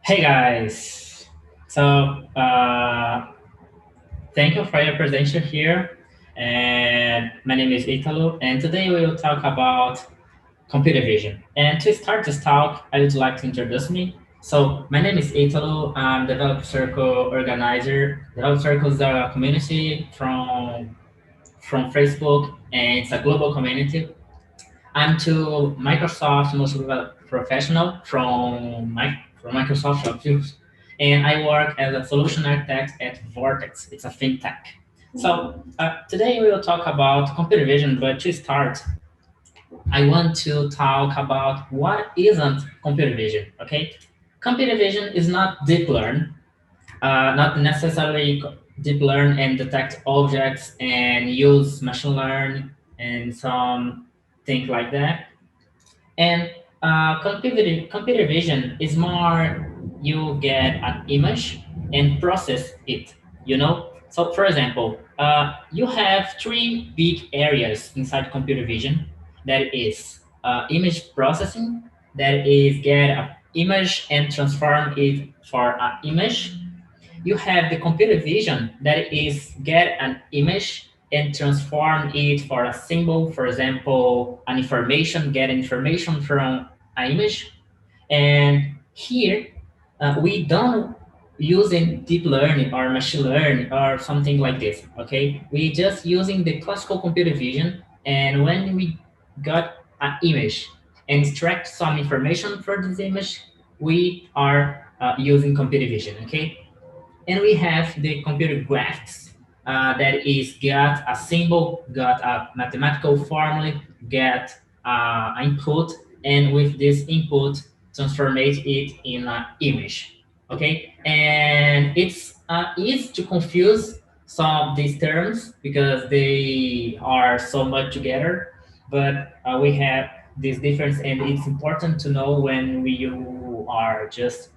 Hey guys, so thank you for your presence here. And my name is Italo, and today we will talk about computer vision. And to start this talk, I would like to introduce me. So my name is Italo. I'm Developer Circle organizer. Developer Circle is a community from Facebook, and it's a global community. I'm to Microsoft most professional from Microsoft Office, and I work as a solution architect at Vortex. It's a fintech. So today we will talk about computer vision, but to start, I want to talk about what isn't computer vision. Okay, computer vision is not deep learn, not necessarily deep learn and detect objects and use machine learning and some things like that. And computer vision is more you get an image and process it, you know? So for example, you have three big areas inside computer vision. That is image processing, that is get an image and transform it for an image. You have the computer vision that is get an image and transform it for a symbol, for example, an information, get information from an image. And here we don't using deep learning or machine learning or something like this. Okay, we just using the classical computer vision, and when we got an image and extract some information for this image, we are using computer vision. Okay, and we have the computer graphics that is got a symbol, got a mathematical formula, get input, and with this input, transform it in an image. Okay, and it's easy to confuse some of these terms because they are so much together, but we have this difference, and it's important to know when you are just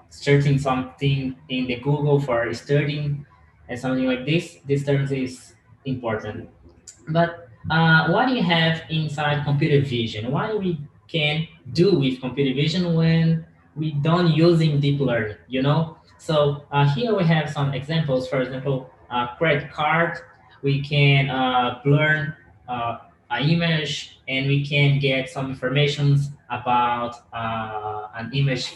searching something in the Google for studying and something like this. This terms is important. But what do you have inside computer vision? What we can do with computer vision when we don't using deep learning, you know? So here we have some examples. For example, credit card. We can learn an image, and we can get some informations about an image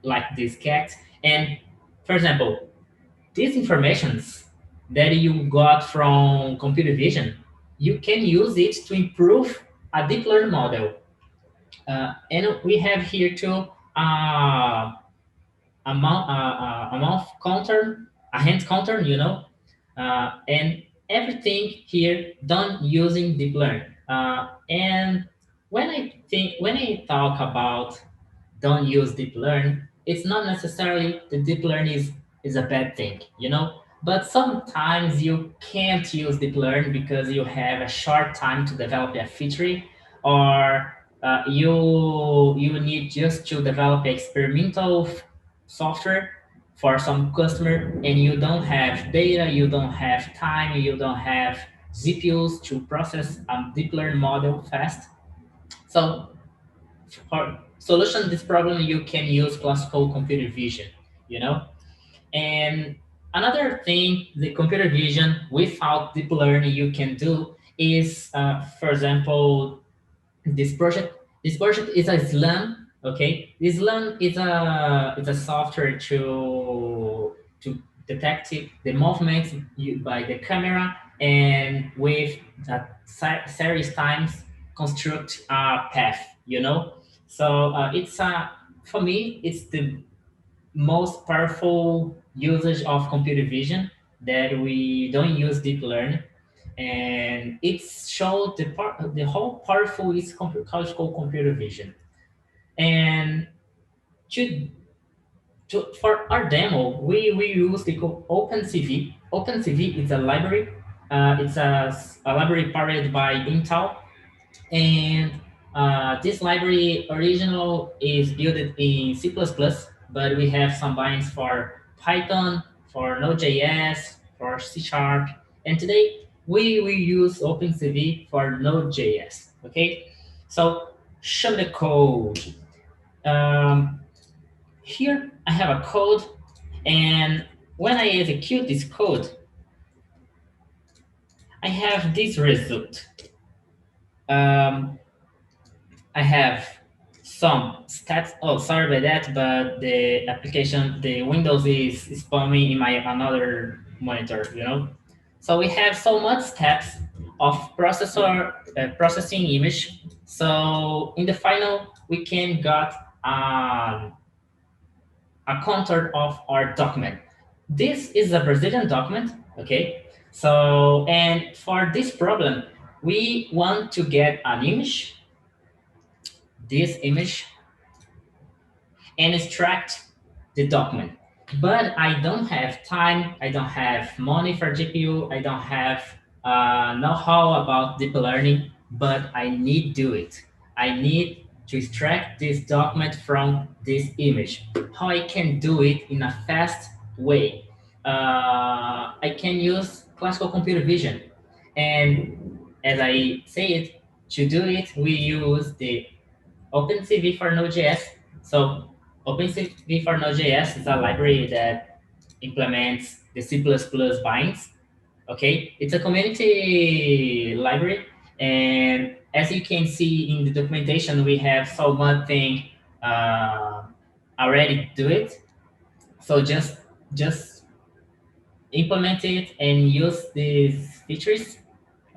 like this cat. And for example, these informations that you got from computer vision, you can use it to improve a deep learning model. And we have here too a mouth counter, a hand counter, you know, and everything here done using deep learning. And when I talk about don't use deep learn, it's not necessarily the deep learn is a bad thing, you know. But sometimes you can't use deep learn because you have a short time to develop a feature, or you need just to develop experimental software for some customer, and you don't have data, you don't have time, you don't have GPUs to process a deep learn model fast. So for solution this problem you can use classical computer vision, you know. And another thing the computer vision without deep learning you can do is for example, this project is a slam. Okay, this slam is a software to detect the movements by the camera, and with that series times construct a path, you know. So it's for me it's the most powerful usage of computer vision that we don't use deep learning, and it's showed the whole powerful is called computer vision. And to, for our demo, we use the OpenCV. OpenCV is a library. It's a library powered by Intel, and this library original is built in C++, but we have some bindings for Python, for node.js, for C Sharp, and today we use OpenCV for node.js. Okay, so show the code. Um, Here I have a code, and when I execute this code, I have this result. Um, I have some stats. Oh, sorry about that, but the application, the Windows is spamming in my another monitor, you know. So we have so much steps of processor processing image. So in the final, we can got a contour of our document. This is a Brazilian document, okay? So, and for this problem, we want to get an image, this image, and extract the document. But I don't have time, I don't have money for GPU, I don't have know-how about deep learning, but I need to do it. I need to extract this document from this image. How I can do it in a fast way? I can use classical computer vision. And as I say it, to do it, we use the OpenCV for Node.js. So OpenCV for Node.js is a library that implements the C++ binds. Okay, it's a community library, and as you can see in the documentation, we have so one thing uh, already do it. So just implement it and use these features.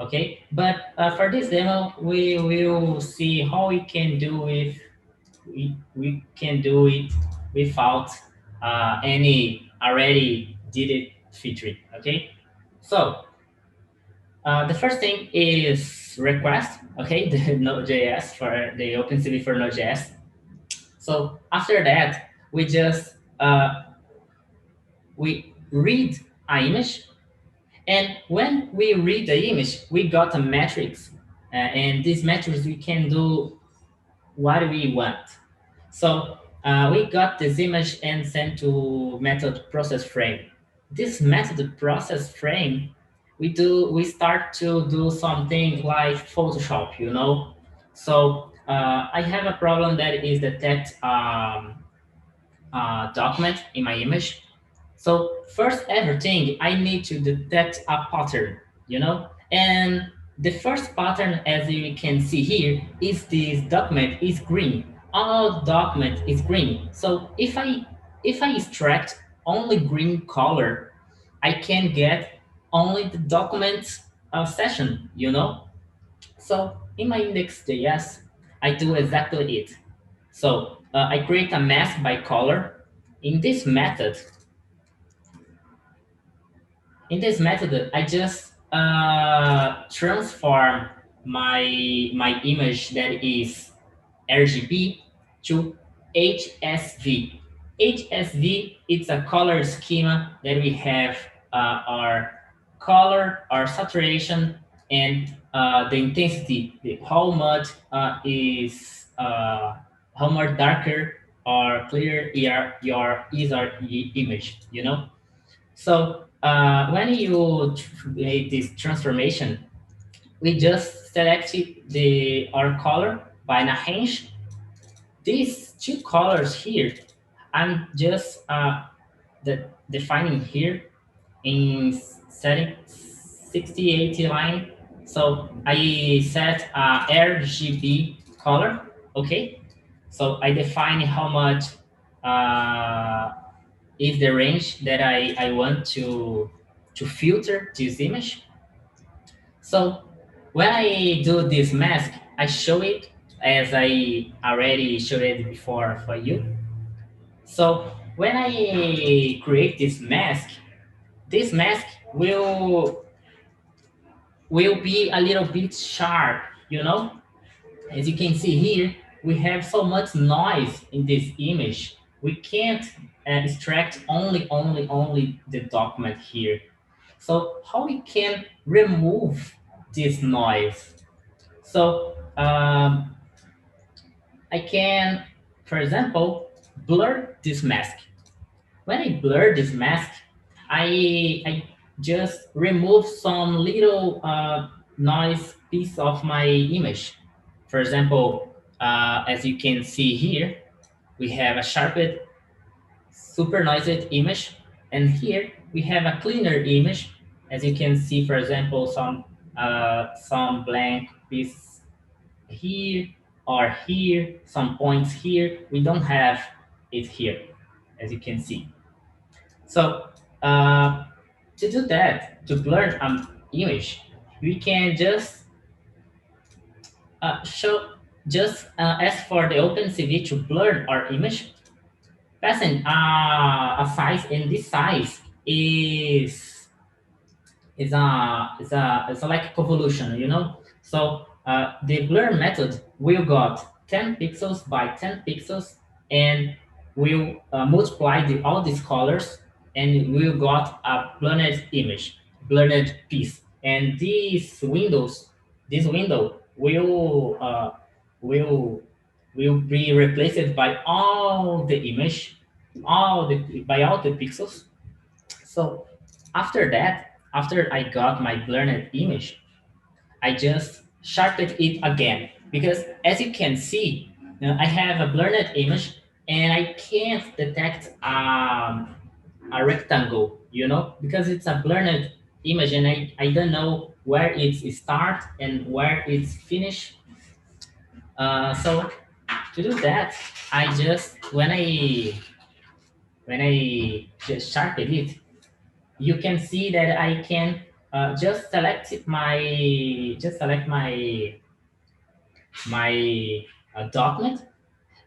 Okay, but for this demo, we will see how we can do with we can do it without any already did it feature. Okay, so the first thing is request. Okay, the Node.js for the OpenCV for Node.js. So after that, we just we read an image, and when we read the image, we got a matrix, and this matrix we can do what we want. So we got this image and sent to method process frame. This method process frame, we start to do something like Photoshop, you know. So I have a problem that is detect document in my image. So first everything, I need to detect a pattern, you know? And the first pattern, as you can see here, is this document is green. All document is green. So if I extract only green color, I can get only the document session, you know? So in my index.js, I do exactly it. So I create a mask by color. In this method, I just transform my image that is RGB to HSV. HSV, it's a color schema that we have our color, our saturation, and the intensity, how much how much darker or clearer your image, you know? So when you create this transformation, we just select our color by an arrange. These two colors here, I'm just defining here in setting 6080 line. So I set RGB color, okay? So I define how much is the range that I want to filter this image. So when I do this mask, I show it as I already showed it before for you. So when I create this mask will be a little bit sharp, you know? As you can see here, we have so much noise in this image. We can't extract only the document here. So how we can remove this noise? So I can, for example, blur this mask. When I blur this mask, I just remove some little noise piece of my image. For example, as you can see here, we have a sharpened super noisy image. And here we have a cleaner image. As you can see, for example, some blank piece here or here, some points here. We don't have it here, as you can see. So uh, to do that, to blur an image, we can just show just ask for the OpenCV to blur our image, passing a size, and this size is like a convolution, you know. So the blur method will got 10 pixels by 10 pixels, and will multiply all these colors, and will got a blurred image, blurred piece. And this window will will be replaced by all the image, all the pixels. So after that, after I got my blurred image, I just sharpened it again, because as you can see, I have a blurred image and I can't detect a rectangle, you know, because it's a blurred image, and I don't know where it's start and where it's finish. So to do that, I just when I just sharpen it, you can see that I can just select my document,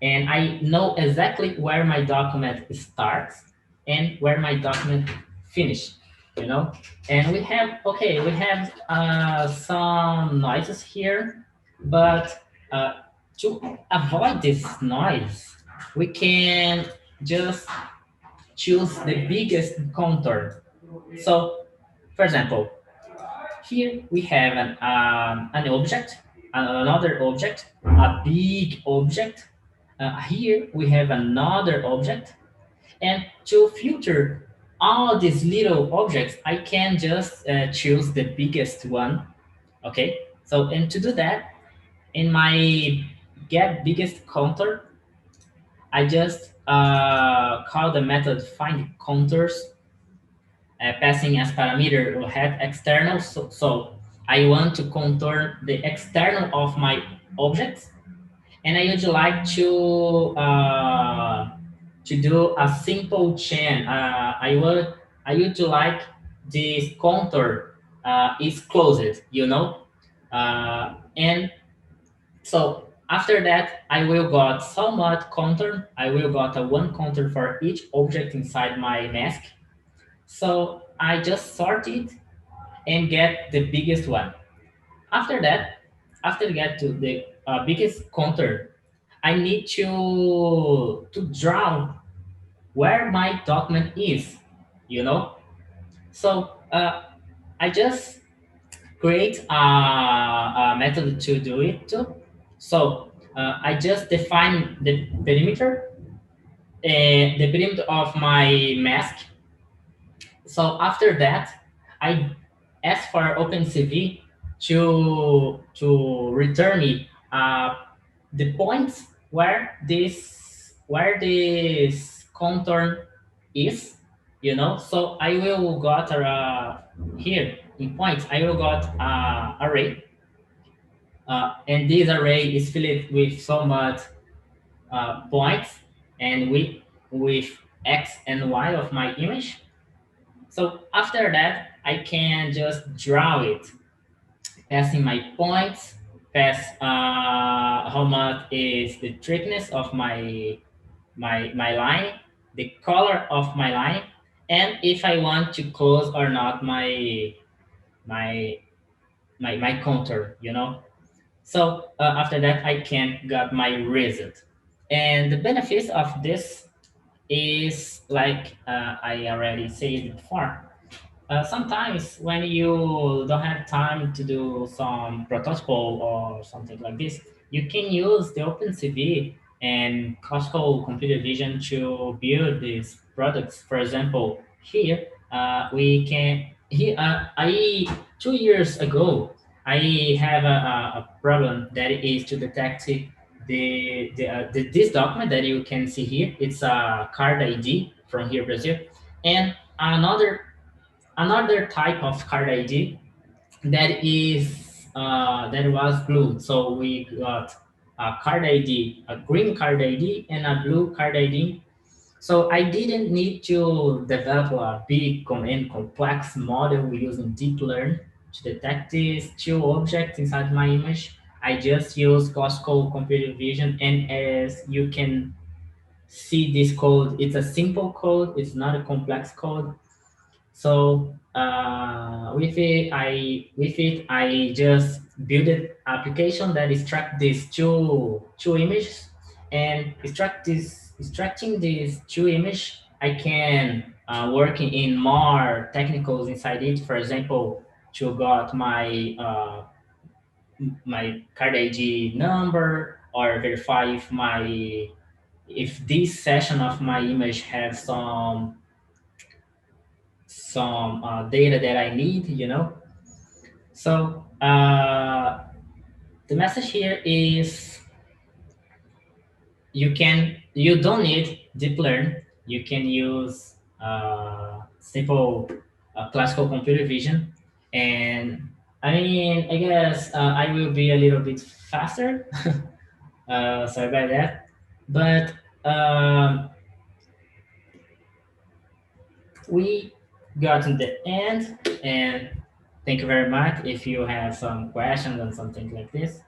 and I know exactly where my document starts and where my document finish. You know, and we have some noises here, but to avoid this noise, we can just choose the biggest contour. So, for example, here we have an object, another object, a big object. Here we have another object. And to filter all these little objects, I can just choose the biggest one. Okay. So, and to do that, in my get biggest contour, I just call the method find contours, passing as parameter will have external. So I want to contour the external of my objects, and I would like to do a simple chain. I would like this contour is closed, you know, and so after that, I will got somewhat contour. I will got a one contour for each object inside my mask. So I just sort it and get the biggest one. After that, after get to the biggest contour, I need to draw where my document is, you know. So I just create a method to do it too. So I just define the perimeter of my mask. So after that, I ask for OpenCV to return me the points where this contour is, you know. So I will got here in points. I will got array, and this array is filled with so much points, and with x and y of my image. So after that, I can just draw it, passing my points, pass how much is the thickness of my line, the color of my line, and if I want to close or not my my contour, you know. So after that, I can get my result. And the benefits of this is like I already said before. Sometimes when you don't have time to do some prototype or something like this, you can use the OpenCV and classical computer vision to build these products. For example, here we can. Here, I 2 years ago, I have a problem that is to detect this document that you can see here, it's a card ID from here, Brazil, and another type of card ID that was blue. So we got a card ID, a green card ID, and a blue card ID. So I didn't need to develop a big and complex model using deep learn to detect these two objects inside my image. I just use classical computer vision, and as you can see, this code, it's a simple code, it's not a complex code. So with it, I just built an application that extract these two images, and extracting these two image, I can work in more technicals inside it. For example, to got my card ID number, or verify if this session of my image has some data that I need, So the message here is you don't need deep learn. You can use simple classical computer vision, and I mean, I guess I will be a little bit faster. Sorry about that, but we got to the end, and thank you very much. If you have some questions and something like this,